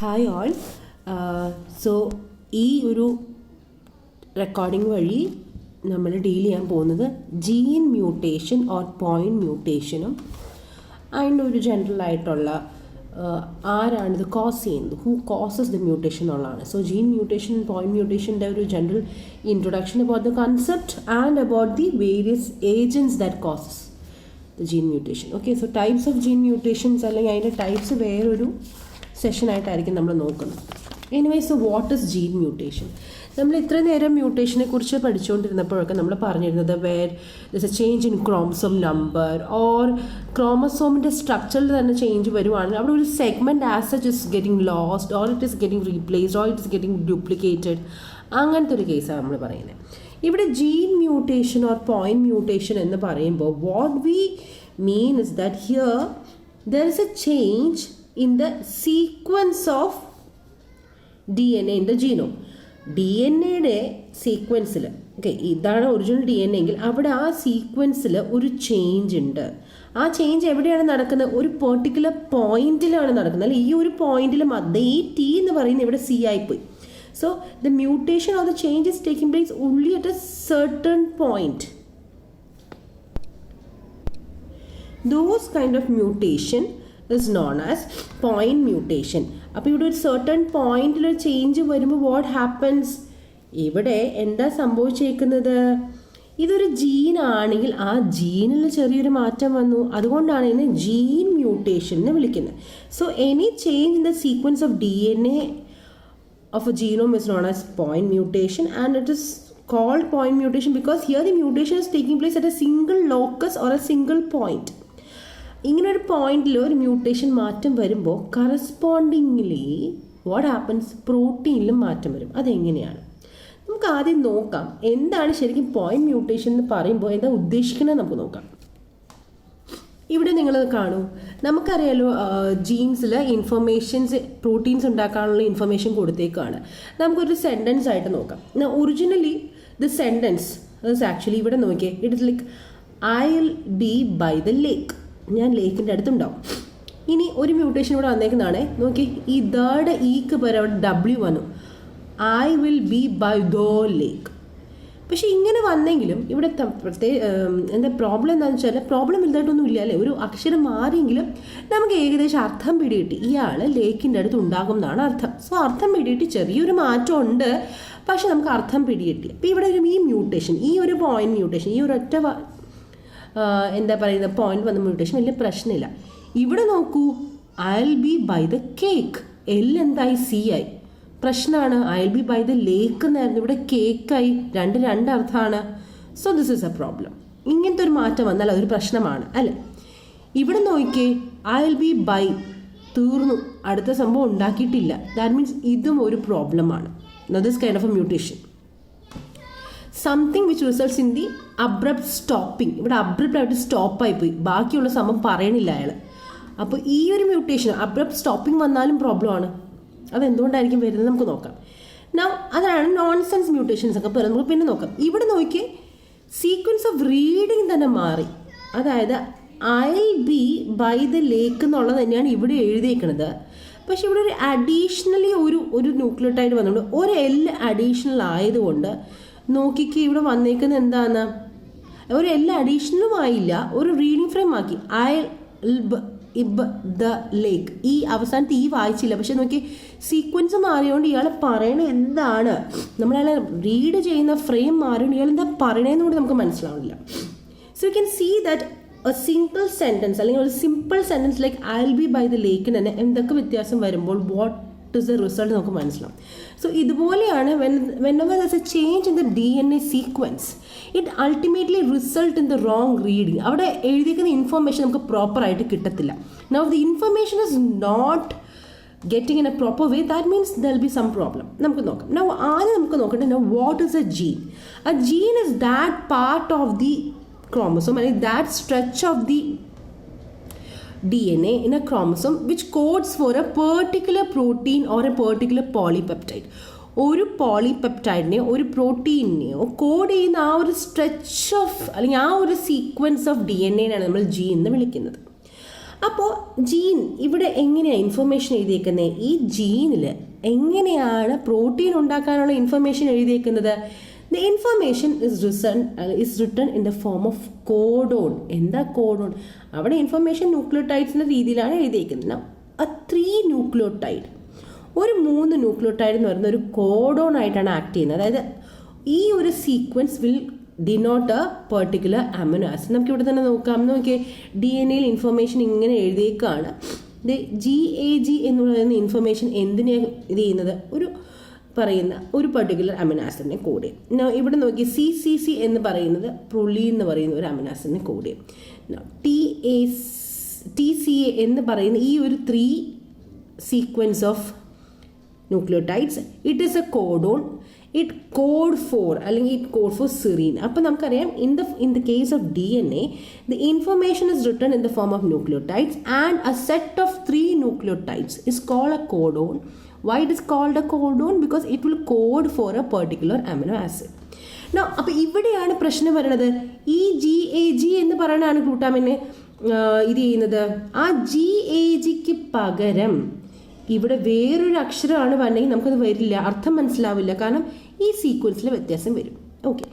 Hi all. So ഈ ഒരു recording വഴി നമ്മൾ ഡീൽ ചെയ്യാൻ പോകുന്നത് ജീൻ മ്യൂട്ടേഷൻ ഓർ പോയിൻ്റ് മ്യൂട്ടേഷനും അതിൻ്റെ ഒരു ജനറൽ ആയിട്ടുള്ള ആരാണിത് കോസ് ചെയ്യുന്നത്, ഹൂ കോസസ് ദ മ്യൂട്ടേഷൻ എന്നുള്ളതാണ്. സോ ജീൻ മ്യൂട്ടേഷൻ പോയിൻ്റ് മ്യൂട്ടേഷൻ്റെ ഒരു general introduction about the concept and about the various agents that causes the gene mutation. Okay, so types of gene mutations അല്ലെങ്കിൽ അതിൻ്റെ types വേറൊരു സെഷനായിട്ടായിരിക്കും നമ്മൾ നോക്കുന്നത്. Anyways, what is gene mutation? നമ്മൾ ഇത്ര നേരം മ്യൂട്ടേഷനെ കുറിച്ച് പഠിച്ചുകൊണ്ടിരുന്നപ്പോഴൊക്കെ നമ്മൾ പറഞ്ഞിരുന്നത് where this A change in chromosome number or ക്രോമസോമിൻ്റെ സ്ട്രക്ചറിൽ തന്നെ ചേഞ്ച് വരുവാണെങ്കിൽ അവിടെ ഒരു segment as such is getting lost or it is getting replaced or it is getting duplicated, അങ്ങനത്തെ ഒരു കേസാണ് നമ്മൾ പറയുന്നത്. ഇവിടെ gene mutation or point mutation എന്ന് പറയുമ്പോൾ what we mean is that here there is a change in the sequence of DNA in the genome. DNA-യുടെ സീക്വൻസിൽ, ഓക്കെ, ഇതാണ് ഒറിജിനൽ DNA എങ്കിൽ അവിടെ ആ സീക്വൻസിൽ ഒരു ചേഞ്ച് ഉണ്ട്. ആ ചേഞ്ച് എവിടെയാണ് നടക്കുന്നത്? ഒരു പെർട്ടിക്കുലർ പോയിന്റിലാണ് നടക്കുന്നത്. അല്ലെ, ഈ ഒരു പോയിന്റിൽ ഈ ടി എന്ന് പറയുന്നത് ഇവിടെ സി ആയിപ്പോയി. So the mutation or the change is taking place only at A certain point. Those kind of mutation is known as point mutation. അപ്പോൾ ഇവിടെ ഒരു certain പോയിന്റിൽ ഒരു ചേഞ്ച് വരുമ്പോൾ വാട്ട് ഹാപ്പൻസ്? ഇവിടെ എന്താ സംഭവിച്ചേക്കുന്നത്? ഇതൊരു ജീനാണെങ്കിൽ ആ ജീനിൽ ചെറിയൊരു മാറ്റം വന്നു, അതുകൊണ്ടാണ് ഇതിനെ ജീൻ മ്യൂട്ടേഷൻ എന്ന് വിളിക്കുന്നത്. So any change in the sequence of DNA of a genome is known as point mutation, and it is called point mutation because here the mutation is taking place at a single locus or a single point. ഇങ്ങനെ ഒരു പോയിന്റിൽ ഒരു mutation മാറ്റം വരുമ്പോൾ correspondingly what happens? പ്രോട്ടീനിലും മാറ്റം വരും. അതെങ്ങനെയാണ്? നമുക്ക് ആദ്യം നോക്കാം എന്താണ് ശരിക്കും പോയിന്റ് മ്യൂട്ടേഷൻ എന്ന് പറയുമ്പോൾ എന്താ ഉദ്ദേശിക്കുന്നത് നമുക്ക് നോക്കാം. ഇവിടെ നിങ്ങൾ കാണൂ, നമുക്കറിയാലോ ജീൻസിൽ ഇൻഫർമേഷൻസ് പ്രോട്ടീൻസ് ഉണ്ടാക്കാനുള്ള ഇൻഫർമേഷൻ കൊടുത്തേക്കാണ്. നമുക്കൊരു സെൻറ്റൻസ് ആയിട്ട് നോക്കാം. ഒറിജിനലി ദ സെൻറ്റൻസ് ആക്ച്വലി ഇവിടെ നോക്കിയേ, it is like I will be by the lake. ഞാൻ ലേക്കിൻ്റെ അടുത്തുണ്ടാവും. ഇനി ഒരു മ്യൂട്ടേഷൻ ഇവിടെ വന്നേക്കുന്നതാണ്. നോക്കി, ഈ ദയുടെ ഈക്ക് വരെ അവിടെ ഡബ്ല്യു വന്നു. I will be by the lake. പക്ഷെ ഇങ്ങനെ വന്നെങ്കിലും ഇവിടെ എന്താ പ്രോബ്ലം എന്താണെന്ന് വെച്ചാൽ പ്രോബ്ലം വലുതായിട്ടൊന്നും ഇല്ല അല്ലേ. ഒരു അക്ഷരം മാറിയെങ്കിലും നമുക്ക് ഏകദേശം അർത്ഥം പിടികിട്ടി, ഇയാൾ ലേക്കിൻ്റെ അടുത്ത് ഉണ്ടാകും എന്നാണ് അർത്ഥം. സോ അർത്ഥം പിടികിട്ടി, ചെറിയൊരു മാറ്റം ഉണ്ട്, പക്ഷെ നമുക്ക് അർത്ഥം പിടികിട്ടി. അപ്പോൾ ഇവിടെ ഒരു ഈ മ്യൂട്ടേഷൻ, ഈ ഒരു പോയിന്റ് മ്യൂട്ടേഷൻ, ഈ ഒരൊറ്റ എന്താ പറയുന്നത് പോയിന്റ് വന്ന മ്യൂട്ടേഷൻ വലിയ പ്രശ്നമില്ല. ഇവിടെ നോക്കൂ, I will be by the cake, L എന്തായി? സി ആയി. പ്രശ്നമാണ്. I will be by the lake എന്നായിരുന്നു, ഇവിടെ കേക്കായി. രണ്ട് അർത്ഥമാണ്. So this is a problem. ഇങ്ങനത്തെ ഒരു മാറ്റം വന്നാൽ അതൊരു പ്രശ്നമാണ് അല്ലേ. ഇവിടെ നോക്കിയേ, ഐ വിൽ ബി ബൈ, തീർന്നു, അടുത്ത സംഭവം ഉണ്ടാക്കിയിട്ടില്ല. ദാറ്റ് മീൻസ് ഇതും ഒരു പ്രോബ്ലമാണ്. This kind of a mutation. Something which results in the abrupt stopping. ഇവിടെ അബ്രപ്റ്റ് ആയിട്ട് സ്റ്റോപ്പായിപ്പോയി, ബാക്കിയുള്ള സംഭവം പറയണില്ല അയാൾ. അപ്പോൾ ഈ ഒരു മ്യൂട്ടേഷൻ അബ്രപ്റ്റ് സ്റ്റോപ്പിംഗ് വന്നാലും പ്രോബ്ലമാണ്. അതെന്തുകൊണ്ടായിരിക്കും വരുന്നത് നമുക്ക് നോക്കാം. അതാണ് നോൺസെൻസ് മ്യൂട്ടേഷൻസ് ഒക്കെ പറയുന്നത്. നമുക്ക് പിന്നെ നോക്കാം. ഇവിടെ നോക്കി, സീക്വൻസ് ഓഫ് റീഡിങ് തന്നെ മാറി. അതായത് I will be by the lake എന്നുള്ളത് തന്നെയാണ് ഇവിടെ എഴുതിയേക്കുന്നത്. പക്ഷെ ഇവിടെ ഒരു അഡീഷണലി ഒരു ന്യൂക്ലിയോടൈഡ് വന്നുകൊണ്ട് ഒരു എൽ അഡീഷണൽ ആയതുകൊണ്ട് നോക്കിക്ക് ഇവിടെ വന്നേക്കുന്നത് എന്താണ്? ഒരു എല്ലാ അഡീഷണലും ആയില്ല, ഒരു റീഡിങ് ഫ്രെയിം ആക്കി. ഐ ഇബ് ദ ലേക്ക്. ഈ അവസാനത്തെ ഈ വായിച്ചില്ല, പക്ഷെ നോക്കി സീക്വൻസ് മാറിയോണ്ട് ഇയാൾ പറയണ എന്താണ്, നമ്മളയാളെ റീഡ് ചെയ്യുന്ന ഫ്രെയിം മാറിയോണ്ട് ഇയാൾ എന്താ പറയണതെന്ന് കൂടി നമുക്ക് മനസ്സിലാവില്ല. So you can see that a single sentence അല്ലെങ്കിൽ ഒരു simple sentence like I will be by the ലേക്കിന് തന്നെ എന്തൊക്കെ വ്യത്യാസം വരുമ്പോൾ വാട്ട് is the result നമുക്ക് മനസ്സിലാവും. സോ ഇതുപോലെയാണ് whenever there's a change in the DNA sequence, it ultimately result in the wrong reading. അവിടെ എഴുതിയിരിക്കുന്ന ഇൻഫർമേഷൻ നമുക്ക് പ്രോപ്പറായിട്ട് കിട്ടത്തില്ല. Now the information is not getting in a proper way, that means there will be some problem. നമുക്ക് നോക്കാം. Now ആദ്യം നമുക്ക് നോക്കട്ടെ, now what is a gene? A gene is that part of the chromosome, അല്ലെങ്കിൽ that stretch of the DNA in a chromosome which codes for a particular protein or a particular polypeptide. ഒരു പോളിപെപ്റ്റൈഡിനെയോ ഒരു പ്രോട്ടീനെയോ code ചെയ്യുന്ന ആ ഒരു stretch of അല്ലെങ്കിൽ ആ ഒരു sequence of DNA യാണ് നമ്മൾ ജീൻ എന്ന് വിളിക്കുന്നത്. അപ്പോൾ ജീൻ ഇവിടെ എങ്ങനെയാണ് ഇൻഫർമേഷൻ എഴുതിയേക്കുന്നത്? ഈ ജീനിൽ എങ്ങനെയാണ് പ്രോട്ടീൻ ഉണ്ടാക്കാനുള്ള ഇൻഫർമേഷൻ എഴുതിയേക്കുന്നത്? The information is written in the form of codon. എന്താ കോഡോൺ? അവിടെ ഇൻഫർമേഷൻ ന്യൂക്ലിയോടൈഡ്സിൻ്റെ രീതിയിലാണ് എഴുതിയേക്കുന്നത്. 3 ന്യൂക്ലിയോടൈഡ്, ഒരു 3 ന്യൂക്ലിയോടൈഡ് എന്ന് പറയുന്ന ഒരു കോഡോൺ ആയിട്ടാണ് ആക്ട് ചെയ്യുന്നത്. അതായത് ഈ ഒരു sequence will denote A particular amino acid. നമുക്ക് ഇവിടെ തന്നെ നോക്കാം. നോക്കിയേ, DNA ഇൻഫർമേഷൻ ഇങ്ങനെ എഴുതിയേക്കാണ്. GAG എന്ന് പറയുന്ന ഇൻഫർമേഷൻ എന്തിനെയാണ് ഇത് ചെയ്യുന്നത്? ഒരു പെർട്ടിക്കുലർ അമിനോ ആസിഡിനെ കോഡ് ചെയ്യും. ഇവിടെ നോക്കി, CCC എന്ന് പറയുന്നത് പ്രൊലീൻ എന്ന് പറയുന്ന ഒരു അമിനോ ആസിഡിനെ കോഡ് ചെയ്യും. TCA എന്ന് പറയുന്ന ഈ ഒരു 3 sequence of nucleotides, it is a codon. It code for അല്ലെങ്കിൽ ഇറ്റ് കോഡ് ഫോർ സെറീൻ. അപ്പോൾ നമുക്കറിയാം, in the case of DNA, the information is written in the form of nucleotides and a set of 3 nucleotides is called a codon. Why it is called a codon? Because it will code for a particular amino acid. Now, അപ്പോൾ ഇവിടെയാണ് പ്രശ്നം വരുന്നത്. ഈ GAG എന്ന് പറയുന്നതാണ് ഗ്ലൂട്ടാമിനെ ഇത് ചെയ്യുന്നത്. ആ GAGക്ക് പകരം ഇവിടെ വേറൊരു അക്ഷരമാണ് വരണമെങ്കിൽ നമുക്കത് വരില്ല, അർത്ഥം മനസ്സിലാവില്ല. കാരണം ഈ സീക്വൻസിൽ വ്യത്യാസം വരും. ഓക്കെ,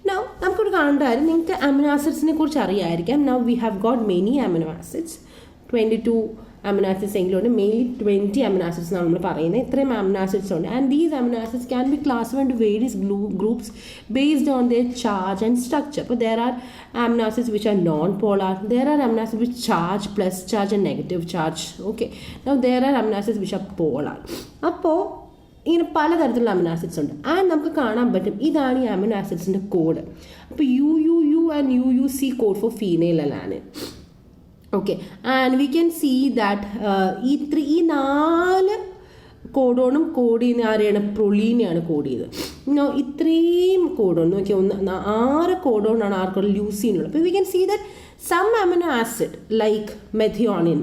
നൗ നമുക്കിവിടെ കാണേണ്ട കാര്യം, നിങ്ങൾക്ക് അമിനോ ആസിഡ്സിനെ കുറിച്ച് അറിയാമായിരിക്കാം. Now we have got many amino acids, 22 amino acids എങ്കിലുണ്ട്. മെയിൻലി 20 അമിനോ ആസിഡ്സ് എന്നാണ് നമ്മൾ പറയുന്നത്. ഇത്രയും അമിനോ ആസിഡ്സ് ഉണ്ട്. And these amino acids can be classified into various groups based on their charge and structure. അപ്പോൾ there are amino acids which are non-polar. There are amino acids with charge, plus charge and negative charge. Okay. Now there are amino acids which are polar. അപ്പോൾ ഇങ്ങനെ പലതരത്തിലുള്ള amino acids ഉണ്ട്. And നമുക്ക് കാണാൻ പറ്റും, ഇതാണ് ഈ അമിനോ ആസിഡ്സിൻ്റെ കോഡ്. അപ്പോൾ UUU and UUC code for female alanine. Okay, and we can see that ഈ 4 കോഡോണും കോഡ് ചെയ്യുന്ന ആരെയാണ്? പ്രൊലീനെയാണ് കോഡ് ചെയ്തത്. ഇത്രയും കോഡോൺ നോക്കിയാൽ 6 കോഡോണാണ് ആർക്കുള്ള ലൂസീനുള്ളത്. അപ്പോൾ we can see that some amino acid like methionine,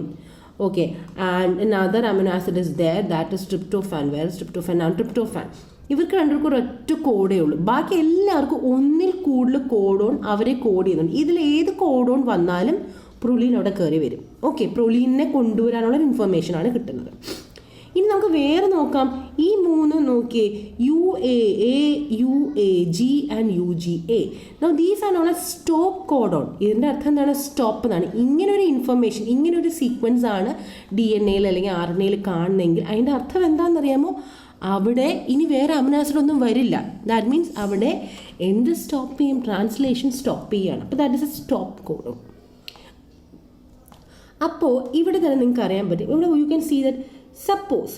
okay, and another amino acid is there, that is tryptophan. Where is tryptophan? Now tryptophan, ഇവർക്ക് രണ്ടുപേർക്കും ഒരൊറ്റ കോഡേ ഉള്ളൂ. ബാക്കി എല്ലാവർക്കും ഒന്നിൽ കൂടുതൽ കോഡോൺ അവരെ കോഡ് ചെയ്യുന്നുണ്ട്. ഇതിൽ ഏത് കോഡോൺ വന്നാലും പ്രൊലീൻ അവിടെ കയറി വരും. ഓക്കെ, പ്രൊലീനിനെ കൊണ്ടുവരാനുള്ള ഇൻഫർമേഷനാണ് കിട്ടുന്നത്. ഇനി നമുക്ക് വേറെ നോക്കാം. ഈ 3 നോക്കിയേ, UAA, UAG and UGA. Now these are known as stop codon. ഇതിൻ്റെ അർത്ഥം എന്താണ്? സ്റ്റോപ്പ് എന്നാണ്. ഇങ്ങനൊരു ഇൻഫർമേഷൻ, ഇങ്ങനൊരു സീക്വൻസ് ആണ് DNA-യിൽ അല്ലെങ്കിൽ RNA-യിൽ കാണുന്നതെങ്കിൽ അതിൻ്റെ അർത്ഥം എന്താണെന്നറിയാമോ? അവിടെ ഇനി വേറെ അമിനോ ആസിഡ് ഒന്നും വരില്ല. ദാറ്റ് മീൻസ് അവിടെ എന്ത് സ്റ്റോപ്പ് ചെയ്യും? ട്രാൻസ്ലേഷൻ സ്റ്റോപ്പ് ചെയ്യുകയാണ്. അപ്പോൾ that is a stop codon. അപ്പോൾ ഇവിടെ തന്നെ നിങ്ങൾക്ക് അറിയാൻ പറ്റും, ഇവിടെ you can see that suppose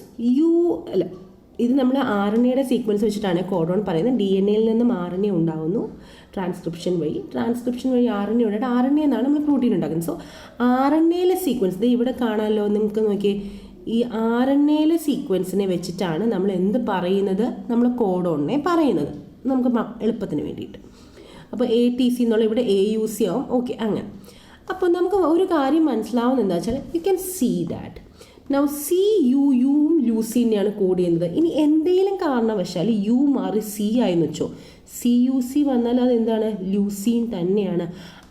ഇത് നമ്മൾ RNA-യുടെ സീക്വൻസ് വെച്ചിട്ടാണ് കോഡോൺ പറയുന്നത്. DNA-യിൽ നിന്നും RNA ഉണ്ടാകുന്നു ട്രാൻസ്ക്രിപ്ഷൻ വഴി RNA ഉണ്ടായിട്ട് RNA എന്നാണ് നമ്മൾ പ്രോട്ടീൻ ഉണ്ടാക്കുന്നത്. സോ RNA-യിലെ സീക്വൻസ് ഇത് ഇവിടെ കാണാമല്ലോ, നിങ്ങൾക്ക് നോക്കിയേ, ഈ RNA-യിലെ സീക്വൻസിനെ വെച്ചിട്ടാണ് നമ്മൾ എന്ത് പറയുന്നത്? നമ്മൾ കോഡോണിനെ പറയുന്നത് നമുക്ക് എളുപ്പത്തിന് വേണ്ടിയിട്ട്. അപ്പോൾ ATC എന്നുള്ള ഇവിടെ AUC ആവും. ഓക്കെ, അങ്ങനെ. അപ്പോൾ നമുക്ക് ഒരു കാര്യം മനസ്സിലാവുന്നത് എന്താ വെച്ചാൽ, you can see that now CUUവും ലൂസീനെയാണ് കോഡ് ചെയ്യുന്നത്. ഇനി എന്തെങ്കിലും കാരണവശാൽ U മാറി C ആയെന്ന് വെച്ചോ, CUC വന്നാൽ അത് എന്താണ്? ലൂസീൻ തന്നെയാണ്.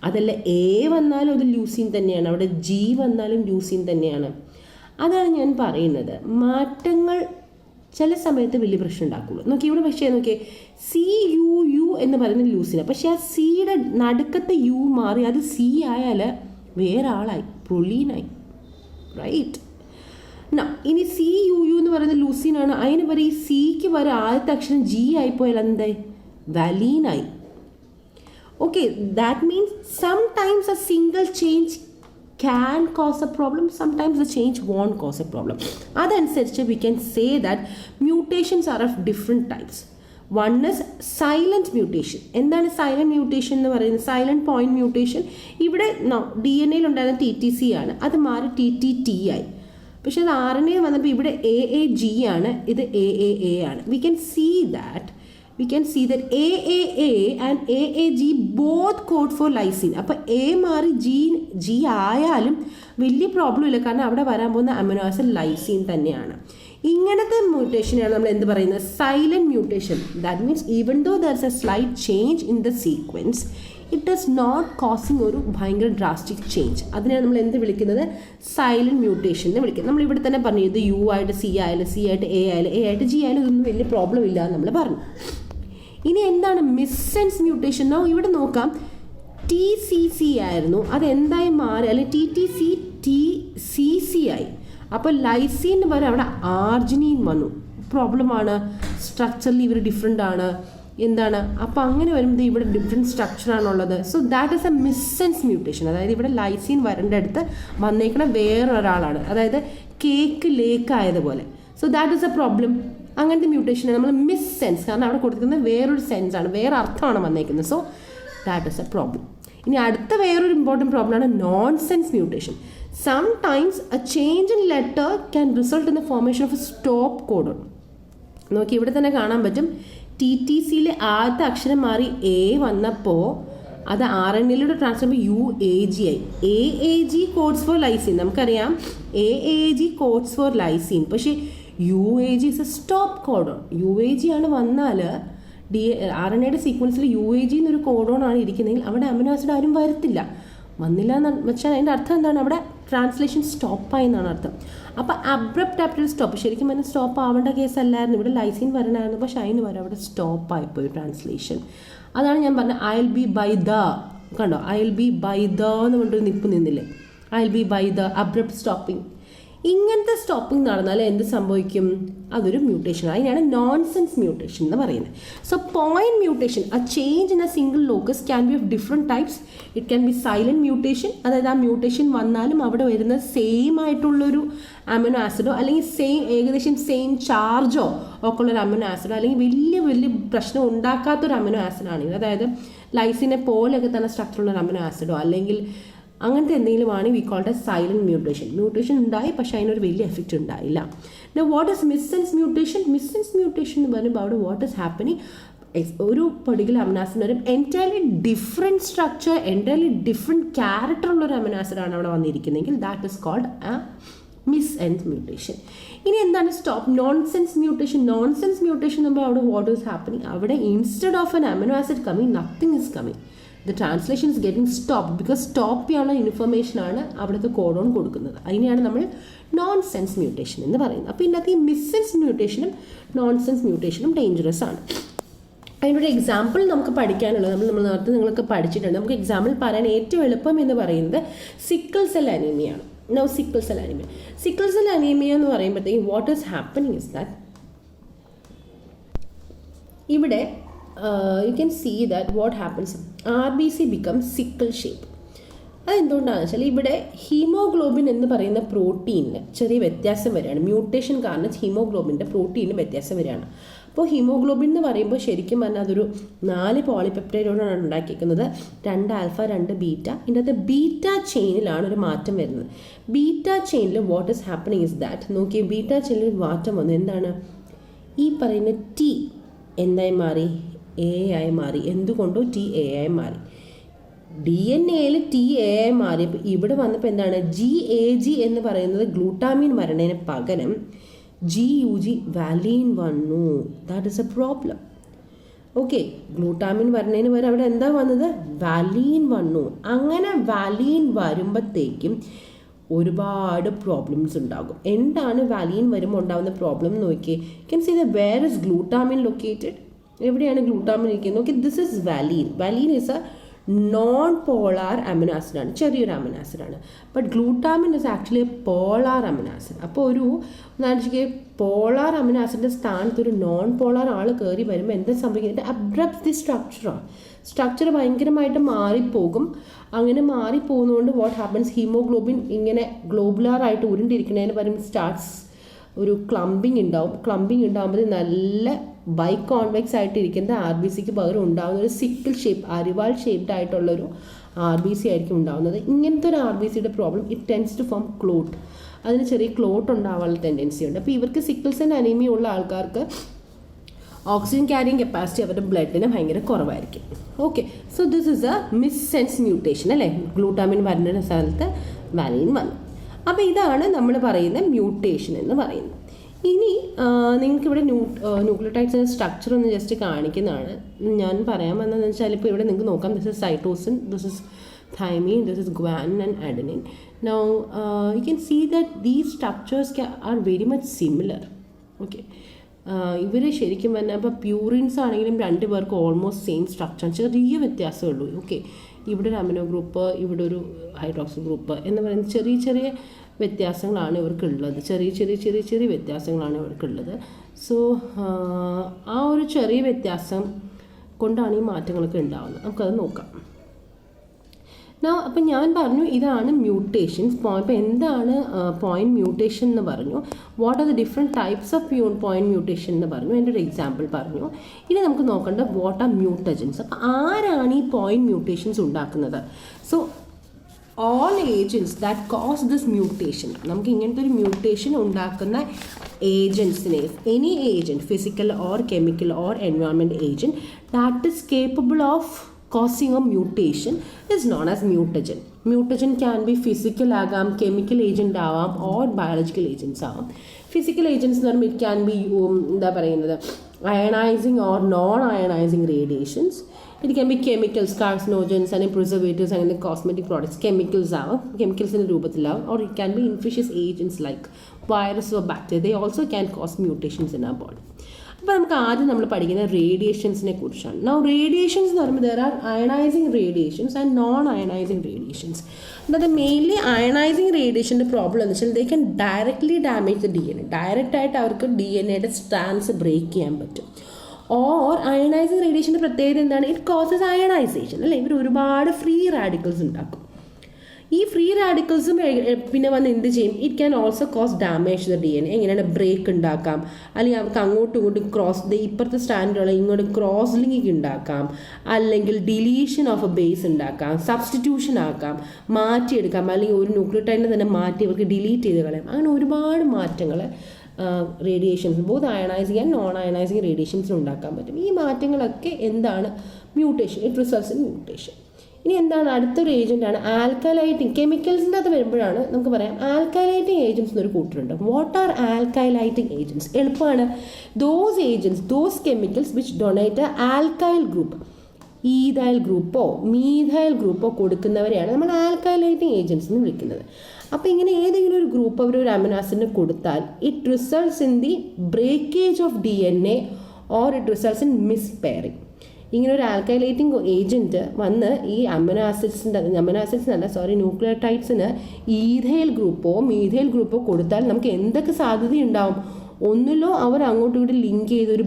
അതല്ല A വന്നാലും അത് ലൂസീൻ തന്നെയാണ്. അവിടെ G വന്നാലും ലൂസീൻ തന്നെയാണ്. അതാണ് ഞാൻ പറയുന്നത്. മാറ്റങ്ങൾ ചില സമയത്ത് വലിയ പ്രശ്നം ഉണ്ടാക്കുള്ളൂ. നോക്കി ഇവിടെ, പക്ഷേ നോക്കിയേ, CUU എന്ന് പറയുന്നത് ലൂസിന, പക്ഷേ ആ സിയുടെ നടുക്കത്തെ U മാറി അത് C ആയാൽ വേറെ ആളായി, പ്രൊലീനായി, റൈറ്റ്? ഇനി CUU എന്ന് പറയുന്നത് ലൂസീനാണ്. അതിന് പറയും സിക്ക് വരെ ആദ്യത്തെ അക്ഷരം G ആയിപ്പോയാൽ എന്തായി? വാലീനായി. Okay, that means sometimes a single change can cause a problem, sometimes the change won't cause a problem. അതനുസരിച്ച് we can say that mutations are of different types. One is silent mutation. എന്താണ് silent mutation എന്ന് പറയുന്നത്? silent point mutation. ഇവിടെ DNA-യിൽ ഉണ്ടായിരുന്ന TTC ആണ്, അത് മാറി TTT ആയി. പക്ഷേ അത് RNA വന്നപ്പോൾ ഇവിടെ AAG ആണ്, ഇത് AAA ആണ്. We can see that AAA and AAG both code for lysine. അപ്പോൾ A മാറി G ആയാലും വലിയ പ്രോബ്ലം ഇല്ല, കാരണം അവിടെ വരാൻ പോകുന്ന അമിനോ ആസിഡ് ലൈസീൻ തന്നെയാണ്. ഇങ്ങനത്തെ മ്യൂട്ടേഷനാണ് നമ്മൾ എന്ത് പറയുന്നത്? Silent mutation. That means even though there is a slight change in the sequence, it does not causing ഒരു ഭയങ്കര ഡ്രാസ്റ്റിക് ചേഞ്ച്. അതിനെയാണ് നമ്മൾ എന്ത് വിളിക്കുന്നത്? സൈലൻറ്റ് മ്യൂട്ടേഷൻ എന്ന് വിളിക്കുന്നത്. നമ്മൾ ഇവിടെ തന്നെ പറഞ്ഞു, ഇത് യു ആയിട്ട് സി ആയാലും സി ആയിട്ട് എ ആയാലും എ ആയിട്ട് ജി ആയാലും ഇതൊന്നും വലിയ പ്രോബ്ലം ഇല്ല എന്ന് നമ്മൾ പറഞ്ഞു. ഇനി എന്താണ് മിസ്സെൻസ് മ്യൂട്ടേഷൻ? ഇവിടെ നോക്കാം, ടി സി സി ആയിരുന്നു, അതെന്തായി മാറി, അല്ലെങ്കിൽ T T C T C C ആയി. അപ്പോൾ ലൈസീൻ വരെ അവിടെ ആർജിനീൻ വന്നു. പ്രോബ്ലമാണ്, സ്ട്രക്ചറിൽ ഇവർ ഡിഫറെൻ്റ് ആണ്. എന്താണ് അപ്പോൾ അങ്ങനെ വരുമ്പോൾ ഇവിടെ ഡിഫറെൻറ്റ് സ്ട്രക്ചറാണുള്ളത്. So that is a missense mutation. അതായത് ഇവിടെ ലൈസീൻ വരേണ്ട അടുത്ത് വന്നേക്കണ വേറൊരാളാണ്, അതായത് കേക്ക് ലേക്ക് ആയതുപോലെ. So that is a problem. അങ്ങനത്തെ മ്യൂട്ടേഷനെ നമ്മൾ മിസ് സെൻസ്, കാരണം അവിടെ കൊടുക്കുന്നത് വേറൊരു സെൻസാണ്, വേറെ അർത്ഥമാണ് വന്നേക്കുന്നത്. So that is a problem. ഇനി അടുത്ത വേറൊരു ഇമ്പോർട്ടൻറ്റ് പ്രോബ്ലമാണ് nonsense mutation. Sometimes a change in letter can result in the formation of a stop codon. നോക്കി ഇവിടെ തന്നെ കാണാൻ പറ്റും, ടി ടി സിയിലെ ആദ്യത്തെ അക്ഷരം മാറി എ വന്നപ്പോൾ അത് ആർ എൻ എയിലൂടെ ട്രാൻസ്ഫർ ചെയ്യുമ്പോൾ യു എ ജി ആയി. A G codes for lysine, നമുക്കറിയാം A G codes for lysine. പക്ഷേ U A G is a stop codon. U A G ആണ് വന്നാൽ ആർ എൻ എയുടെ സീക്വൻസിൽ യു എ ജി എന്നൊരു കോഡോൺ ആണ് ഇരിക്കുന്നതെങ്കിൽ അവിടെ അമിനോ ആസിഡ് ആരും വരത്തില്ല. വന്നില്ല എന്ന് വെച്ചാൽ അതിൻ്റെ അർത്ഥം എന്താണ്? അവിടെ ട്രാൻസ്ലേഷൻ സ്റ്റോപ്പായി എന്നാണ് അർത്ഥം. അപ്പോൾ അബ്രപ്റ്റ് ആഫ്റ്റർ സ്റ്റോപ്പ്, ശരിക്കും പറഞ്ഞാൽ സ്റ്റോപ്പ് ആവേണ്ട കേസല്ലായിരുന്നു. ഇവിടെ ലൈസിൻ വരണമായിരുന്നു, പക്ഷേ അതിന് വരെ അവിടെ സ്റ്റോപ്പായിപ്പോയി ട്രാൻസ്ലേഷൻ. അതാണ് ഞാൻ പറഞ്ഞത് I will be by the, കണ്ടോ, I will be by the എന്ന് പറഞ്ഞിട്ട് നിപ്പ് നിന്നില്ലേ, I will be by the, abrupt stopping. ഇങ്ങനത്തെ സ്റ്റോപ്പിംഗ് നടന്നാൽ എന്ത് സംഭവിക്കും? അതൊരു മ്യൂട്ടേഷൻ. അതിനാണ് നോൺസെൻസ് മ്യൂട്ടേഷൻ എന്ന് പറയുന്നത്. So point mutation, A change in A single locus can be of different types. It can be silent mutation, അതായത് ആ മ്യൂട്ടേഷൻ വന്നാലും അവിടെ വരുന്ന സെയിം ആയിട്ടുള്ളൊരു അമിനോ ആസിഡോ അല്ലെങ്കിൽ ഏകദേശം സെയിം ചാർജോ ഒക്കെ ഉള്ളൊരു അമിനോ ആസിഡോ, അല്ലെങ്കിൽ വലിയ പ്രശ്നം ഉണ്ടാക്കാത്തൊരു അമിനോ ആസിഡാണെങ്കിൽ, അതായത് ലൈസിനെ പോലെയൊക്കെ തന്നെ സ്ട്രക്ചറുള്ള അമിനോ ആസിഡോ അല്ലെങ്കിൽ അങ്ങനത്തെ എന്തെങ്കിലും ആണ് we called a silent mutation. Mutation ഉണ്ടായി, പക്ഷേ അതിനൊരു വലിയ എഫക്റ്റ് ഉണ്ടായില്ല. What is missense mutation? Missense mutation എന്ന് പറയുമ്പോൾ അവിടെ വാട്ട് ഈസ് ഹാപ്പനിങ്, ഒരു പെർട്ടിക്കുലർ അമിനാസിഡ് വരും entirely different structure, entirely different character ഉള്ളൊരു അമിനാസിഡാണ് അവിടെ വന്നിരിക്കുന്നതെങ്കിൽ that is called a missense mutation. ഇനി എന്താണ് നോൺസെൻസ് മ്യൂട്ടേഷൻ? നോൺസെൻസ് മ്യൂട്ടേഷൻ എന്ന് പറയുമ്പോൾ അവിടെ വാട്ട് ഈസ് ഹാപ്പനിങ്, അവിടെ instead of an amino acid coming nothing is coming. The translation is getting stop, because stop ചെയ്യാനുള്ള ഇൻഫർമേഷനാണ് അവിടുത്തെ കോഡോൺ കൊടുക്കുന്നത്. അതിനെയാണ് നമ്മൾ നോൺ സെൻസ് മ്യൂട്ടേഷൻ എന്ന് പറയുന്നത്. അപ്പോൾ ഇതിനകത്ത് ഈ മിസ്സെൻസ് മ്യൂട്ടേഷനും നോൺ സെൻസ് മ്യൂട്ടേഷനും ഡേഞ്ചറസ് ആണ്. അതിനൊരു എക്സാമ്പിൾ നമുക്ക് പഠിക്കാനുള്ളത് നമ്മൾ നേരത്തെ നിങ്ങൾക്ക് പഠിച്ചിട്ടുണ്ട്. നമുക്ക് എക്സാമ്പിൾ പറയാൻ ഏറ്റവും എളുപ്പം എന്ന് പറയുന്നത് സിക്കിൾ സെൽ അനീമിയാണ്. നൗ സിക്കിൾ സെൽ അനീമിയ എന്ന് പറയുമ്പോഴത്തേക്കും what is happening is that ഇവിടെ you can see that what happens, RBC becomes sickle shape. അതെന്തുകൊണ്ടാണെന്ന് വെച്ചാൽ ഇവിടെ ഹീമോഗ്ലോബിൻ എന്ന് പറയുന്ന പ്രോട്ടീനിന് ചെറിയ വ്യത്യാസം വരികയാണ്. മ്യൂട്ടേഷൻ കാരണം ഹീമോഗ്ലോബിൻ്റെ പ്രോട്ടീനിന് വ്യത്യാസം വരികയാണ്. അപ്പോൾ ഹീമോഗ്ലോബിൻ എന്ന് പറയുമ്പോൾ ശരിക്കും പറഞ്ഞാൽ അതൊരു 4 പോളിപെപ്റ്റൈഡോടാണ് ഉണ്ടാക്കിയിരിക്കുന്നത്, 2 ആൽഫ 2 ബീറ്റ. ഇതിൻ്റെ അകത്ത് ബീറ്റ ചെയിനിലാണ് ഒരു മാറ്റം വരുന്നത്. ബീറ്റ ചെയിനിൽ what is happening is that, നോക്കിയേ, ബീറ്റ ചെയിനിൽ മാറ്റം വന്നു. എന്താണ് ഈ പറയുന്ന ടി എന്തായി മാറി? എ ആയി മാറി. എന്തുകൊണ്ടോ ടി എ ആയി മാറി. ഡി എൻ എയിൽ ടി എ ആയി മാറിയപ്പോൾ ഇവിടെ വന്നപ്പോൾ എന്താണ്, ജി എ ജി എന്ന് പറയുന്നത് ഗ്ലൂട്ടാമിൻ വരണതിന് പകരം ജി യു ജി വാലീൻ വന്നു. That is a problem. Okay, glutamine വരണതിന് പകരം അവിടെ എന്താ വന്നത്? വാലീൻ വന്നു. അങ്ങനെ വാലീൻ വരുമ്പോഴത്തേക്കും ഒരുപാട് പ്രോബ്ലംസ് ഉണ്ടാകും. എന്താണ് വാലീൻ വരുമ്പോൾ ഉണ്ടാകുന്ന പ്രോബ്ലം നോക്കിയേ. You can see the where is glutamine located. എവിടെയാണ് ഗ്ലൂട്ടാമിൻ ഇരിക്കുന്നത്? Okay, this is valine. Valine is a non polar amino ആസിഡാണ്, ചെറിയൊരു അമിനോ ആസിഡാണ്. But glutamine is actually a polar amino acid. അപ്പോൾ ഒരു പോളാർ അമിനോ ആസിഡിൻ്റെ സ്ഥാനത്ത് ഒരു നോൺ പോളാർ ആൾ കയറി വരുമ്പോൾ എന്താ സംഭവിക്കുന്നത്? Abrupt the സ്ട്രക്ചറാണ്. സ്ട്രക്ചർ ഭയങ്കരമായിട്ട് മാറിപ്പോകും. അങ്ങനെ മാറിപ്പോകുന്നതുകൊണ്ട് വാട്ട് ഹാപ്പൻസ്, ഹീമോഗ്ലോബിൻ ഇങ്ങനെ ഗ്ലോബുലാറായിട്ട് ഉരുണ്ടിരിക്കുന്നതിന് പകരം സ്റ്റാർട്ട്സ് ഒരു ക്ലംബിങ് ഉണ്ടാവും. ക്ലംബിങ് ഉണ്ടാകുമ്പോൾ നല്ല ബൈകോൺവെക്സ് ആയിട്ടിരിക്കുന്ന ആർ ബി സിക്ക് പകരം ഉണ്ടാകുന്ന ഒരു സിക്കിൾ ഷേപ്പ്, അരിവാൾ ഷേപ്ഡ് ആയിട്ടുള്ളൊരു ആർ ബി സി ആയിരിക്കും ഉണ്ടാകുന്നത്. ഇങ്ങനത്തെ ഒരു ആർ ബി സിയുടെ problem, it tends to form clot. അതിന് ചെറിയ ക്ലോട്ട് ഉണ്ടാവാനുള്ള ടെൻഡൻസി ഉണ്ട്. അപ്പോൾ ഇവർക്ക് സിക്കിൾ സെൽ അനീമിയ ഉള്ള ആൾക്കാർക്ക് ഓക്സിജൻ ക്യാരിങ് കപ്പാസിറ്റി അവരുടെ ബ്ലഡിന് ഭയങ്കര കുറവായിരിക്കും. Okay, so this is a missense mutation അല്ലേ. ഗ്ലൂട്ടാമിൻ വരുന്ന സ്ഥലത്ത് വാലിൻ വന്നു. അപ്പോൾ ഇതാണ് നമ്മൾ പറയുന്ന മ്യൂട്ടേഷൻ എന്ന് പറയുന്നത്. ഇനി നിങ്ങൾക്കിവിടെ ന്യൂക്ലിയോടൈഡ്സിൻ്റെ സ്ട്രക്ചർ ഒന്ന് ജസ്റ്റ് കാണിക്കുന്നതാണ്. ഞാൻ പറയാൻ വന്നതെന്ന് വെച്ചാൽ ഇപ്പോൾ ഇവിടെ നിങ്ങൾക്ക് നോക്കാം, this is cytosine, this is thymine, this is guanine and adenine. Now you can see that these structures are very much similar. Okay, ഇവർ ശരിക്കും പറഞ്ഞാൽ ഇപ്പോൾ പ്യൂറിൻസ് ആണെങ്കിലും രണ്ട് പേർക്ക് ഓൾമോസ്റ്റ് സെയിം സ്ട്രക്ചർ, ചെറിയ വ്യത്യാസമേ ഉള്ളൂ. ഓക്കെ, ഇവിടെ ഒരു അമിനോ ഗ്രൂപ്പ്, ഇവിടെ ഒരു ഹൈഡ്രോക്സി ഗ്രൂപ്പ് എന്ന് പറയുന്ന ചെറിയ ചെറിയ വ്യത്യാസങ്ങളാണ് ഇവർക്കുള്ളത്, ചെറിയ വ്യത്യാസങ്ങളാണ് ഇവർക്കുള്ളത്. സോ ആ ഒരു ചെറിയ വ്യത്യാസം കൊണ്ടാണ് ഈ മാറ്റങ്ങളൊക്കെ ഉണ്ടാകുന്നത്. നമുക്കത് നോക്കാം. അപ്പം ഞാൻ പറഞ്ഞു ഇതാണ് മ്യൂട്ടേഷൻസ്. ഇപ്പോൾ എന്താണ് പോയിന്റ് മ്യൂട്ടേഷൻ എന്ന് പറഞ്ഞു, what are the different types of point mutation എന്ന് പറഞ്ഞു, എൻ്റെ ഒരു എക്സാമ്പിൾ പറഞ്ഞു. ഇനി നമുക്ക് നോക്കേണ്ട വാട്ട് ആർ മ്യൂട്ടജൻസ്. അപ്പോൾ ആരാണ് ഈ പോയിന്റ് മ്യൂട്ടേഷൻസ് ഉണ്ടാക്കുന്നത്? So all agents that cause this mutation, നമുക്ക് ഇങ്ങനത്തെ ഒരു മ്യൂട്ടേഷൻ ഉണ്ടാക്കുന്ന ഏജൻസിനെ, any agent, physical or chemical or environment agent that is capable of causing a mutation is known as mutagen. Mutagen can be physical ആകാം, chemical agent ആവാം, or biological agents ആവാം. Physical agents എന്ന് പറയുമ്പോൾ it can be എന്താ പറയുന്നത് ionizing or non-ionizing radiations. It can be chemicals, carcinogens and preservatives and cosmetic products. Chemicals ആവാം, chemicalsൻ്റെ രൂപത്തിലാവും, or it can be infectious agents like virus or bacteria. They also can cause mutations in our body. അപ്പോൾ നമുക്ക് ആദ്യം നമ്മൾ പഠിക്കുന്ന റേഡിയേഷൻസിനെ കുറിച്ചാണ്. Now radiations എന്ന് പറയുമ്പോൾ there are ionizing radiations and non ionising radiations. അതായത് മെയിൻലി അയണൈസിങ് റേഡിയേഷൻ്റെ പ്രോബ്ലം എന്ന് വെച്ചാൽ they can directly damage the DNA. ഡയറക്റ്റായിട്ട് അവർക്ക് DNA സ്ട്രാൻഡ്സ് ബ്രേക്ക് ചെയ്യാൻ പറ്റും. ഓർ അയണൈസിങ് റേഡിയേഷൻ്റെ പ്രത്യേകത എന്താണ്? ഇറ്റ് കോസസ് അയണൈസേഷൻ, അല്ലേ? ഇവർ ഒരുപാട് ഫ്രീ റാഡിക്കൽസ് ഉണ്ടാക്കും. ഈ ഫ്രീ റാഡിക്കൽസും പിന്നെ വന്ന് എന്ത് ചെയ്യും? It can also cos damage the DNA. എങ്ങനെയാണ് ബ്രേക്ക് ഉണ്ടാക്കാം, അല്ലെങ്കിൽ അവർക്ക് അങ്ങോട്ടും ഇങ്ങോട്ടും ഇപ്പുറത്തെ സ്റ്റാൻഡുള്ള ഇങ്ങോട്ട് ക്രോസ് ലിങ്ക് ഉണ്ടാക്കാം, അല്ലെങ്കിൽ ഡിലീഷൻ ഓഫ് എ ബേസ് ഉണ്ടാക്കാം, സബ്സ്റ്റിറ്റ്യൂഷൻ ആക്കാം, മാറ്റിയെടുക്കാം, അല്ലെങ്കിൽ ഒരു ന്യൂക്ലിയോടൈഡിനെ തന്നെ മാറ്റി അവർക്ക് ഡിലീറ്റ് ചെയ്ത് കളയാം. അങ്ങനെ ഒരുപാട് മാറ്റങ്ങൾ radiations, both ionising and non ionising റേഡിയേഷൻസിൽ ഉണ്ടാക്കാൻ പറ്റും. ഈ മാറ്റങ്ങളൊക്കെ എന്താണ്? Mutation. It results in mutation. ഇനി എന്താണ് അടുത്തൊരു ഏജൻറ്റാണ് ആൽക്കലൈറ്റിങ്. കെമിക്കൽസിൻ്റെ അകത്ത് വരുമ്പോഴാണ് നമുക്ക് പറയാം ആൽക്കലൈറ്റിങ് ഏജൻസ് എന്നൊരു കൂട്ടരുണ്ട്. What are alkylating agents? എളുപ്പമാണ്. Those agents, those chemicals which donate alkyl group, ethyl ഗ്രൂപ്പോ മീഥൈൽ ഗ്രൂപ്പോ കൊടുക്കുന്നവരെയാണ് നമ്മൾ ആൽക്കലൈറ്റിങ് ഏജൻസ് എന്ന് വിളിക്കുന്നത്. അപ്പോൾ ഇങ്ങനെ ഏതെങ്കിലും ഒരു ഗ്രൂപ്പ് അവർ ഒരു അമിനോ ആസിഡിന് കൊടുത്താൽ it results in the breakage of DNA or it results in mispairing. ഇങ്ങനെ ഒരു ആൽക്കൈലേറ്റിംഗ് ഏജൻറ്റ് വന്ന് ഈ ന്യൂക്ലിയോടൈഡ്സിന് ഈഥൈൽ ഗ്രൂപ്പോ മീഥൈൽ ഗ്രൂപ്പോ കൊടുത്താൽ നമുക്ക് എന്തൊക്കെ സാധ്യതയുണ്ടാവും? ഒന്നിലോ അവർ അങ്ങോട്ടും ഇങ്ങോട്ട് ലിങ്ക് ചെയ്ത് ഒരു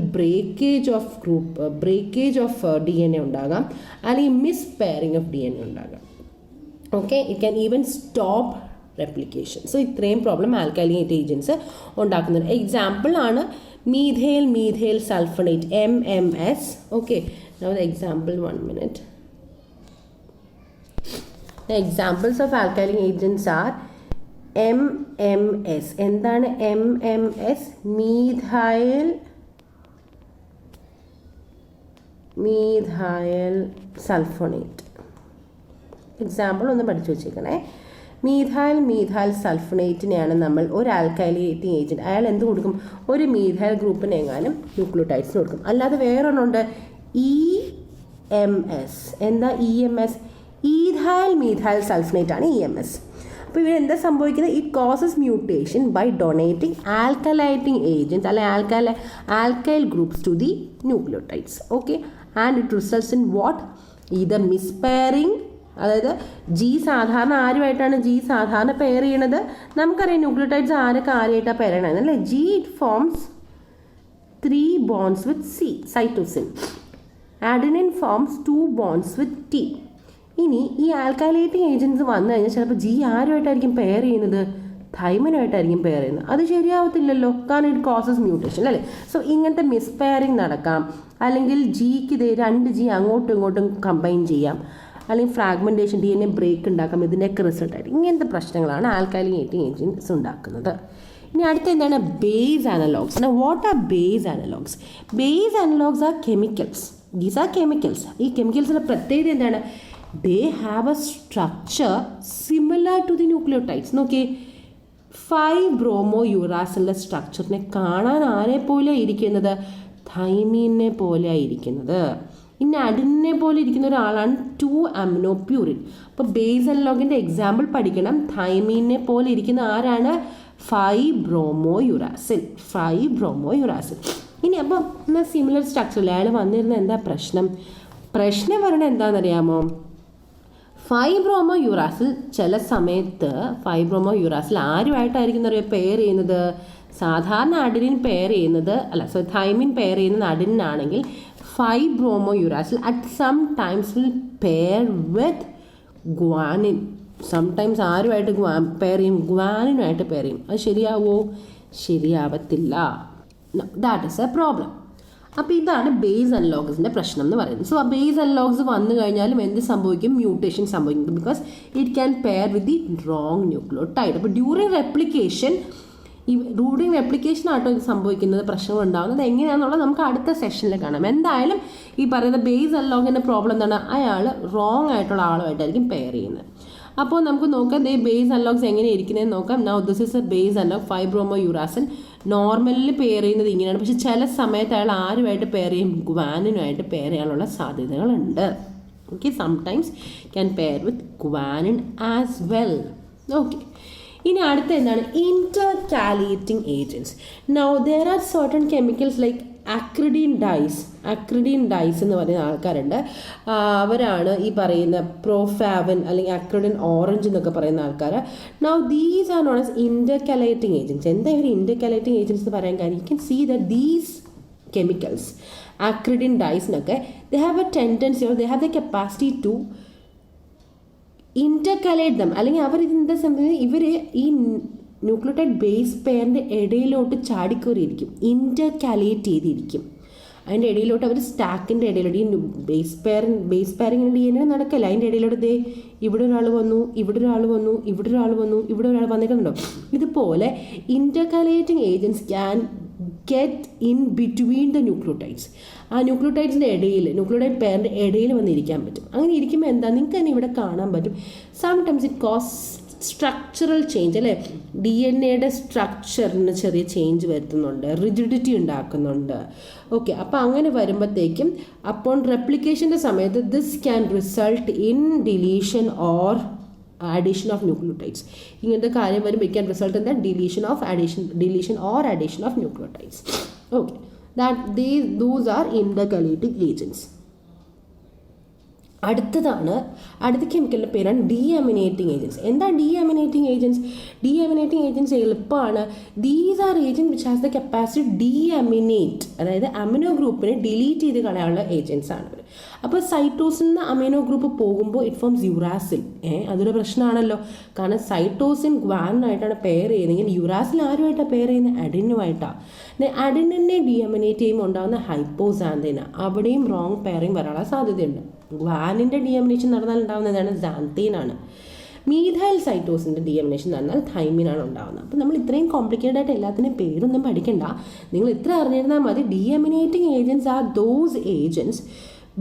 ബ്രേക്കേജ് ഓഫ് DNA ഉണ്ടാകാം, അല്ലെങ്കിൽ മിസ്പെയറിംഗ് ഓഫ് DNA ഉണ്ടാകാം. Okay, it can even stop replication. So ഇത്രയും പ്രോബ്ലം ആൽക്കൈലേറ്റ് ഏജൻസ് ഉണ്ടാക്കുന്നത്. എക്സാമ്പിൾ ആണ് methyl sulphonate, MMS. Okay, now the example, 1 minute. The examples of alkylic agents are MMS. എന്താണ് MMS? Methyl sulphonate. Example ഒന്ന് പഠിച്ചു വെച്ചേക്കണേ. Methyl സൾഫണേറ്റിനെയാണ് നമ്മൾ ഒരു alkylating agent, അയാൾ എന്ത് കൊടുക്കും? ഒരു മീഥൈൽ ഗ്രൂപ്പിന് എങ്ങാനും ന്യൂക്ലിയോടൈഡ്സിന് കൊടുക്കും. അല്ലാതെ വേറൊന്നുണ്ട് EMS. എന്താ EMS? മീഥൈൽ സൾഫണേറ്റ് ആണ് EMS. അപ്പോൾ ഇവരെന്താ സംഭവിക്കുന്നത്? It causes mutation by donating alkylating agents അല്ലെങ്കിൽ alkyl groups to the nucleotides. Okay, and it results in what? Either mispairing, അതായത് സാധാരണ ആരുമായിട്ടാണ് സാധാരണ പെയർ ചെയ്യണത്? നമുക്കറിയാം ന്യൂക്ലിയോടൈഡ്സ് ആരുമായിട്ടാണ് പെയർ ചെയ്യണത് അല്ലേ? It forms 3 bonds with cytosine. Adenine forms 2 bonds with T. ഇനി ഈ ആൽക്കൈലേറ്റിംഗ് ഏജൻറ്റ്സ് വന്നു കഴിഞ്ഞാൽ ചിലപ്പോൾ ആരുമായിട്ടായിരിക്കും പെയർ ചെയ്യുന്നത്? തൈമിനുമായിട്ടായിരിക്കും പെയർ ചെയ്യുന്നത്. അത് ശരിയാവത്തില്ലല്ലോ, കാരണം ഇറ്റ് കോസസ് മ്യൂട്ടേഷൻ അല്ലേ? സോ ഇങ്ങനത്തെ മിസ്പെയറിംഗ് നടക്കാം, അല്ലെങ്കിൽ ജിക്ക് 2 അങ്ങോട്ടും ഇങ്ങോട്ടും കമ്പൈൻ ചെയ്യാം, അല്ലെങ്കിൽ ഫ്രാഗ്മെൻറ്റേഷൻ DNA ബ്രേക്ക് ഉണ്ടാക്കാം. ഇതിൻ്റെയൊക്കെ റിസൾട്ടായിട്ട് ഇങ്ങനത്തെ പ്രശ്നങ്ങളാണ് ആൽക്കൈലേറ്റിംഗ് ഏജൻറ്റ്സ് ഉണ്ടാക്കുന്നത്. ഇനി അടുത്ത എന്താണ്? Base analogs. What are base analogs? Base analogs are chemicals. These are chemicals. ഈ കെമിക്കൽസിൻ്റെ പ്രത്യേകത എന്താണ്? They have a structure similar to the nucleotides. നോക്കിയേ, 5-ബ്രോമോ യുറാസിലെ സ്ട്രക്ചറിനെ കാണാൻ ആരെ പോലെ ഇരിക്കുന്നത്? തൈമീനെ പോലെയാണ് ഇരിക്കുന്നത്. ഇനി അഡിനെ പോലെ ഇരിക്കുന്ന ഒരാളാണ് 2-അമിനോപ്യൂരിൻ. അപ്പോൾ ബേസ് അനലോഗിൻ്റെ എക്സാമ്പിൾ പഠിക്കണം. തൈമീനെ പോലെ ഇരിക്കുന്ന ആരാണ്? 5-ബ്രോമോ യുറാസിൽ. 5-ബ്രോമോ യുറാസിൽ. ഇനി അപ്പം എന്നാൽ സിമിലർ സ്ട്രക്ചറിൽ അയാൾ വന്നിരുന്ന എന്താ പ്രശ്നം പറയണത് എന്താണെന്നറിയാമോ? 5-ബ്രോമോ യുറാസിൽ ചില സമയത്ത് 5-ബ്രോമോ യുറാസിൽ ആരുമായിട്ടായിരിക്കും അറിയാം പെയർ ചെയ്യുന്നത്? സാധാരണ അഡിനിൻ പെയർ ചെയ്യുന്നത് തൈമിൻ പെയർ ചെയ്യുന്നത് അഡിനാണെങ്കിൽ 5-ബ്രോമോ uracil at some times will pair with guanine. Sometimes ആരുമായിട്ട് പെയർ ചെയ്യും? ഗ്വാനിനുമായിട്ട് പെയർ ചെയ്യും. അത് ശരിയാവോ? ശരിയാവത്തില്ല. That is a problem. അപ്പോൾ ഇതാണ് ബേസ് അനലോഗ്സിൻ്റെ പ്രശ്നം എന്ന് പറയുന്നത്. സോ ആ ബേസ് അനലോഗ്സ് വന്നു കഴിഞ്ഞാലും എന്ത് സംഭവിക്കും? മ്യൂട്ടേഷൻ സംഭവിക്കും. Because it can pair with the wrong nucleotide. അപ്പോൾ ഡ്യൂറിങ് റെപ്ലിക്കേഷൻ ആട്ടോ ഇത് സംഭവിക്കുന്നത്, പ്രശ്നങ്ങൾ ഉണ്ടാകുന്നത്. എങ്ങനെയാണെന്നുള്ളത് നമുക്ക് അടുത്ത സെഷനിൽ കാണാം. എന്തായാലും ഈ പറയുന്ന ബേസ് അനലോഗിൻ്റെ പ്രോബ്ലം എന്താണ്? അയാൾ റോങ് ആയിട്ടുള്ള ആളുമായിട്ടായിരിക്കും പെയർ ചെയ്യുന്നത്. അപ്പോൾ നമുക്ക് നോക്കാം ബേസ് അനലോഗ്സ് എങ്ങനെ ഇരിക്കുന്നതെന്ന് നോക്കാം. Now this is a base analogue five bromo uracil. നോർമലിൽ പെയർ ചെയ്യുന്നത് ഇങ്ങനെയാണ്. പക്ഷെ ചില സമയത്ത് അയാൾ ആരുമായിട്ട് പെയർ ചെയ്യും? ഗ്വാനിനുമായിട്ട് പെയർ ചെയ്യാനുള്ള സാധ്യതകളുണ്ട്. Okay, sometimes can pair with guanine as well. Okay, ഇനി അടുത്ത എന്താണ്? Intercalating agents. Now there are certain chemicals like acridine dyes എന്ന് പറയുന്ന ആൾക്കാരുണ്ട്. അവരാണ് ഈ പറയുന്ന പ്രോഫാവിൻ അല്ലെങ്കിൽ അക്രിഡിൻ ഓറഞ്ച് എന്നൊക്കെ പറയുന്ന ആൾക്കാർ. Now these are known as intercalating agents. എന്താ ഇവർ ഇന്റർകാലേറ്റിംഗ് ഏജൻറ്റ്സ് എന്ന് പറയാൻ കാര്യം? You can see that these chemicals, acridine ഡൈസിനൊക്കെ they have a tendency or they have the capacity to intercalate them. അല്ലെങ്കിൽ അവർ ഇതിൻ്റെ സംബന്ധിച്ച് ഇവർ ഈ ന്യൂക്ലിയോടൈഡ് ബേസ് പെയറിൻ്റെ ഇടയിലോട്ട് ചാടിക്കയറിയിരിക്കും, ഇന്റർകാലേറ്റ് ചെയ്തിരിക്കും. അതിൻ്റെ ഇടയിലോട്ട് അവർ സ്റ്റാക്കിൻ്റെ ഇടയിലോട്ട് ഈ ബേസ് പെയറിങ്ങനെ DNA നടക്കല്ല. അതിൻ്റെ ഇടയിലോട്ട് ഇവിടെ ഒരാൾ വന്നു, ഇവിടെ ഒരാൾ വന്നു, ഇവിടെ ഒരാൾ വന്നു, ഇവിടെ ഒരാൾ വന്നിട്ടുണ്ടോ? ഇതുപോലെ intercalating agents can get in between the nucleotides. ആ ന്യൂക്ലിയോടൈഡ്സിൻ്റെ ഇടയിൽ, ന്യൂക്ലിയോടൈഡ് പെയറിൻ്റെ ഇടയിൽ വന്നിരിക്കാൻ പറ്റും. അങ്ങനെ ഇരിക്കുമ്പോൾ എന്താ നിങ്ങൾക്ക് തന്നെ ഇവിടെ കാണാൻ പറ്റും. Sometimes it cos structural change, അല്ലേ? DNA സ്ട്രക്ചറിന് ചെറിയ ചേഞ്ച് വരുത്തുന്നുണ്ട്, റിജിഡിറ്റി ഉണ്ടാക്കുന്നുണ്ട്. ഓക്കെ, അപ്പോൾ അങ്ങനെ വരുമ്പോഴത്തേക്കും അപ്പോൺ റെപ്ലിക്കേഷൻ്റെ സമയത്ത് this can result in deletion or addition of nucleotides. ഇങ്ങനത്തെ കാര്യം വരുമ്പോൾ it can result in the deletion or addition of nucleotides. Okay, those are intercalating agents. അടുത്ത കെമിക്കലിൻ്റെ പേരാണ് ഡീഅമിനേറ്റിംഗ് ഏജൻറ്റ്സ്. എന്താ ഡീഅമിനേറ്റിംഗ് ഏജൻറ്റ്സ്? ഡീഅമിനേറ്റിംഗ് ഏജൻറ്റ്സ് എളുപ്പമാണ്. These are agent which has the capacity deaminate, അതായത് amino ഗ്രൂപ്പിനെ delete ചെയ്ത് കളയാനുള്ള agents ആണ് ഇവർ. അപ്പോൾ സൈറ്റോസിൽ നിന്ന് അമിനോ ഗ്രൂപ്പ് പോകുമ്പോൾ ഇറ്റ് ഫോംസ് യുറാസിൽ. അതൊരു പ്രശ്നമാണല്ലോ. കാരണം സൈറ്റോസിൻ ഗ്വാനിനായിട്ടാണ് പെയർ ചെയ്യുന്നതെങ്കിൽ യുറാസിൽ ആരുമായിട്ടാണ് പെയർ ചെയ്യുന്നത്? അഡിനുമായിട്ടാണ്. അഡിനെ ഡീഅമിനേറ്റ് ചെയ്യുമ്പോൾ ഉണ്ടാകുന്ന ഹൈപ്പോസാന്തീന, അവിടെയും റോങ് പെയറിങ് വരാനുള്ള സാധ്യതയുണ്ട്. ഗ്വാനിൻ്റെ ഡീഅമിനേഷൻ നടന്നാൽ ഉണ്ടാകുന്നതാണ് സാന്തീനാണ്. മീഥൈൽ സൈറ്റോസിൻ്റെ ഡീഅമിനേഷൻ നടന്നാൽ തൈമിനാണ് ഉണ്ടാകുന്നത്. അപ്പോൾ നമ്മൾ ഇത്രയും കോംപ്ലിക്കേറ്റഡ് ആയിട്ട് എല്ലാത്തിനും പേരൊന്നും പഠിക്കണ്ട. നിങ്ങൾ ഇത്ര അറിഞ്ഞിരുന്നാൽ മതി. Deaminating agents are those agents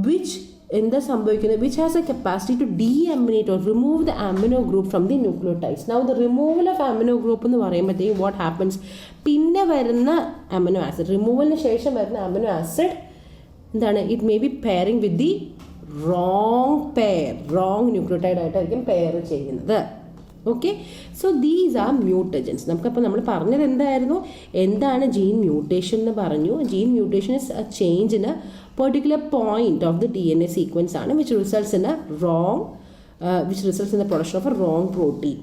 which എന്താ സംഭവിക്കുന്നത്? Which has a capacity to deaminate or remove the amino group from the nucleotides. Now the removal of amino group എന്ന് പറയുമ്പോഴത്തേക്കും വാട്ട് ഹാപ്പൻസ്? പിന്നെ വരുന്ന അമിനോ ആസിഡ്, റിമൂവലിന് ശേഷം വരുന്ന അമിനോ ആസിഡ് എന്താണ്? It may be pairing with the wrong nucleotide ആയിട്ടായിരിക്കും pair ചെയ്യുന്നത്. Okay, so these are mutagens. നമുക്കപ്പോൾ നമ്മൾ പറഞ്ഞത് എന്തായിരുന്നു? എന്താണ് ജീൻ മ്യൂട്ടേഷൻ എന്ന് പറഞ്ഞു. Gene mutation is a change in a particular point of the DNA sequence ആണ് which results in the production of a wrong protein.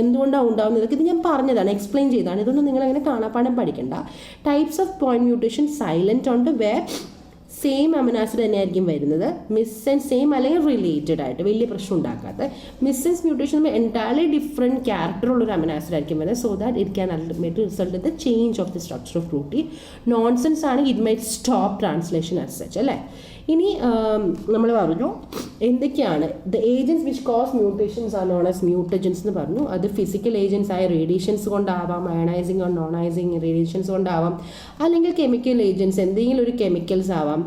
എന്തുകൊണ്ടാണ് ഉണ്ടാകുന്നത്? ഇതൊക്കെ ഇത് ഞാൻ പറഞ്ഞതാണ്, എക്സ്പ്ലെയിൻ ചെയ്താണ്. ഇതൊന്നും നിങ്ങളങ്ങനെ കാണാപ്പാഠം പഠിക്കണ്ട. Types of point mutation silent ഉണ്ട്, വേർ സെയിം അമിനോ ആസിഡ് തന്നെയായിരിക്കും വരുന്നത്. മിസ്സെൻസ് സെയിം അല്ലെങ്കിൽ റിലേറ്റഡ് ആയിട്ട് വലിയ പ്രശ്നം ഉണ്ടാക്കാത്ത. മിസ്സെൻസ് മ്യൂട്ടേഷൻ എൻറ്റയർലി ഡിഫറെൻറ്റ് ക്യാരക്ടറുള്ളൊരു അമിനോ ആസിഡ് ആയിരിക്കും വരുന്നത്. So that it can ultimately result in the change of the structure of protein. Nonsense ആണെങ്കിൽ it might stop translation as such, അല്ലേ? ഇനി നമ്മൾ പറഞ്ഞു എന്തൊക്കെയാണ് the agents which cause mutations are known as mutagens എന്ന് പറഞ്ഞു. അത് ഫിസിക്കൽ ഏജൻറ്റ്സ് ആയ റേഡിയേഷൻസ് കൊണ്ടാവാം, ionising or non ionising radiations കൊണ്ടാവാം, അല്ലെങ്കിൽ കെമിക്കൽ ഏജൻറ്റ്സ് എന്തെങ്കിലും ഒരു കെമിക്കൽസ് ആവാം,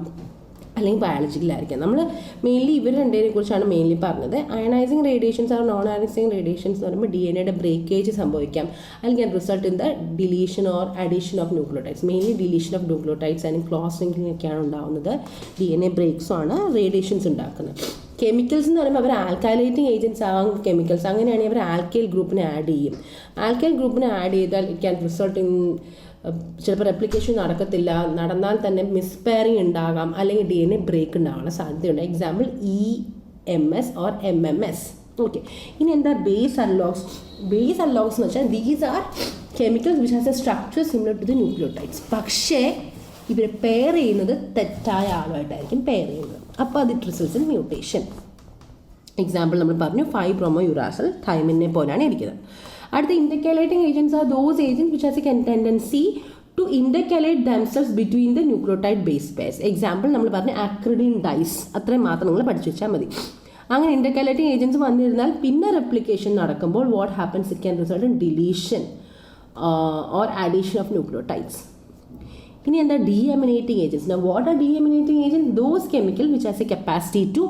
അല്ലെങ്കിൽ ബയോളജിക്കലായിരിക്കാം. നമ്മൾ മെയിൻലി ഇവർ രണ്ടിനെ കുറിച്ചാണ് മെയിൻലി പറഞ്ഞത്. Ionising radiations or non ionising radiations എന്ന് പറയുമ്പോൾ DNA ബ്രേക്കേജ് സംഭവിക്കാം, അല്ലെങ്കിൽ result in the deletion or addition of nucleotides. Mainly deletion of nucleotides and cross linking ഒക്കെയാണ് ഉണ്ടാകുന്നത്. DNA ബ്രേക്സും ആണ് റേഡിയേഷൻസ് ഉണ്ടാക്കുന്നത്. കെമിക്കൽസ് എന്ന് പറയുമ്പോൾ അവർ ആൽക്കൈലേറ്റിംഗ് ഏജൻറ്റ്സ് ആവാം കെമിക്കൽസ്. അങ്ങനെയാണെങ്കിൽ അവർ ആൽക്കൈൽ ഗ്രൂപ്പിനെ ആഡ് ചെയ്യും. ആൽക്കൈൽ ഗ്രൂപ്പിനെ ആഡ് ചെയ്താൽ ഇറ്റ് ക്യാൻ റിസൾട്ട് ഇൻ ചിലപ്പോൾ റെപ്ലിക്കേഷൻ നടക്കത്തില്ല, നടന്നാൽ തന്നെ മിസ്പെയറിങ് ഉണ്ടാകാം, അല്ലെങ്കിൽ DNA ബ്രേക്ക് ഉണ്ടാകാനുള്ള സാധ്യതയുണ്ട്. Example EMS or MMS. Okay, ഇനി എന്താ ബേസ് അൺലോക്സ്? ബേസ് അൺലോക്സ് എന്ന് വെച്ചാൽ these are chemicals which has a structure similar to the nucleotides. പക്ഷേ ഇവർ പെയർ ചെയ്യുന്നത് തെറ്റായ ആളുമായിട്ടായിരിക്കും പെയർ ചെയ്യുന്നത്. അപ്പോൾ അത് it results in mutation. Example നമ്മൾ പറഞ്ഞു 5-bromouracil തൈമിനെ പോലെയാണ് ഇരിക്കുന്നത്. അടുത്ത intercalating agents are those agents which has a tendency to intercalate themselves between the nucleotide base pairs. Example നമ്മൾ പറഞ്ഞ ആക്രിഡിൻ ഡൈസ്, അത്രയും മാത്രം നിങ്ങൾ പഠിച്ചു വെച്ചാൽ മതി. അങ്ങനെ ഇന്റർകാലേറ്റിംഗ് ഏജൻറ്റ്സ് വന്നിരുന്നാൽ പിന്നെ റെപ്ലിക്കേഷൻ നടക്കുമ്പോൾ what happens, it can result in deletion or addition of nucleotides. ഇനി എന്താ deaminating agents? What are deaminating agent? Those chemical which has a capacity to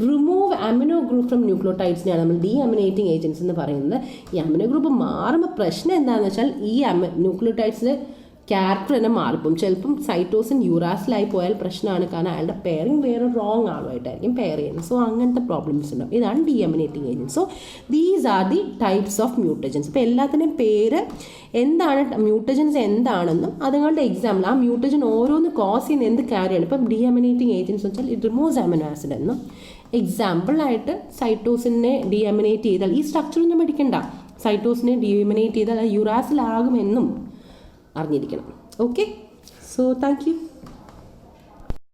remove amino group from ന്യൂക്ലിയോടൈഡ്സിനെയാണ് നമ്മൾ ഡീഅമിനേറ്റിംഗ് ഏജൻറ്റ്സ് എന്ന് പറയുന്നത്. ഈ amino group മാറുമ്പോൾ പ്രശ്നം എന്താണെന്ന് വെച്ചാൽ ഈ ന്യൂക്ലിയോടൈഡ്സിന് ക്യാരക്ടർ തന്നെ മാറിപ്പോകും. ചിലപ്പം സൈറ്റോസിൻ യൂറാസിലായി പോയാൽ പ്രശ്നമാണ്, കാരണം അയാളുടെ പെയറിങ് വേറെ റോങ് ആളുമായിട്ടായിരിക്കും പെയർ ചെയ്യുന്നത്. സോ അങ്ങനത്തെ പ്രോബ്ലംസ് ഉണ്ടാവും. ഇതാണ് deaminating agent. So these are the types of mutagens. ഇപ്പോൾ എല്ലാത്തിൻ്റെയും പേര് എന്താണ്, മ്യൂട്ടജൻസ് എന്താണെന്നും അതുങ്ങളുടെ എക്സാമ്പിൾ, ആ മ്യൂട്ടജൻ ഓരോന്ന് കോസ് ചെയ്യുന്ന എന്ത് കാര്യമാണ്. ഇപ്പം ഡീഅമിനേറ്റിംഗ് ഏജൻസ് വെച്ചാൽ ഇറ്റ് റിമൂവ്സ് അമിനോ ആസിഡ് എന്നും, എക്സാമ്പിളായിട്ട് സൈറ്റോസിനെ ഡീഅമിനേറ്റ് ചെയ്താൽ ഈ സ്ട്രക്ചറൊന്നും പഠിക്കണ്ട, സൈറ്റോസിനെ ഡീഅമിനേറ്റ് ചെയ്താൽ അത് യുറാസിലാകുമെന്നും അറിഞ്ഞിരിക്കണം. Okay, so thank you.